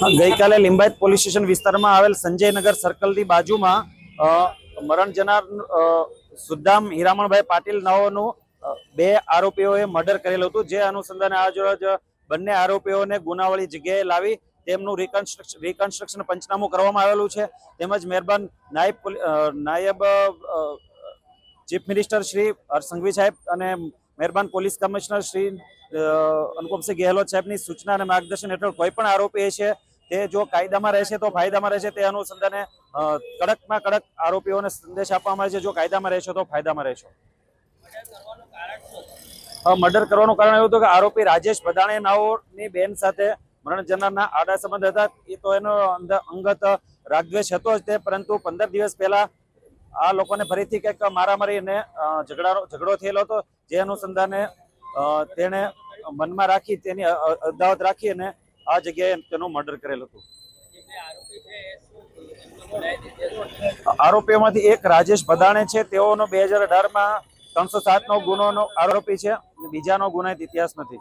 ગઈકાલે Limbayat police station વિસ્તારમાં આવેલ સંજયનગર સર્કલની બાજુમાં મરણ જનાર સુદામ હીરામણભાઈ પાટીલ નાઓનું બે આરોપીઓએ મર્ડર કરેલું હતું, જે અનુસંધાને આજરોજ બંને આરોપીઓને ગુનાવાળી જગ્યાએ લાવી તેમનું રિકન્સ્ટ્રક્શન પંચનામું કરવામાં આવેલું છે। તેમજ મહેરબાન નાયબ ચીફ મિનિસ્ટર શ્રી હર્ષ સંઘવી સાહેબ અને મહેરબાન પોલીસ કમિશનર શ્રી અનુપમસિંહ ગેહલોત સાહેબની સૂચના અને માર્ગદર્શન હેઠળ કોઈ પણ આરોપી છે તે જો કાયદામાં રહેશે તો ફાયદામાં રહેશે, તે અનુસંધાને કડકમાં કડક આરોપીઓને સંદેશ આપવામાં આવે છે, જો કાયદામાં રહેશો તો ફાયદામાં રહેશો। મર્ડર કરવાનું કારણ એવું હતું કે આરોપી રાજેશ ભદાણે નાઓની બેન સાથે મરણ જનારના આડા સંબંધ હતા। એ તો એનો અંગત રાગદ્વેષ હતો જ તે, પરંતુ 15 દિવસ પહેલા આ લોકોને ફરીથી કંઈક મારામારી અને ઝઘડો થયેલો હતો, જે અનુસંધાને તેણે મનમાં રાખી તેની અદાવત રાખી અને આ જગ્યાએ તેનું મર્ડર કરેલું હતું। આરોપીઓમાંથી એક રાજેશ ભદાણે છે, તેઓનો 2018માં 307 નો ગુનોનો આરોપી છે, બીજાનો ગુનાહિત ઇતિહાસ નથી।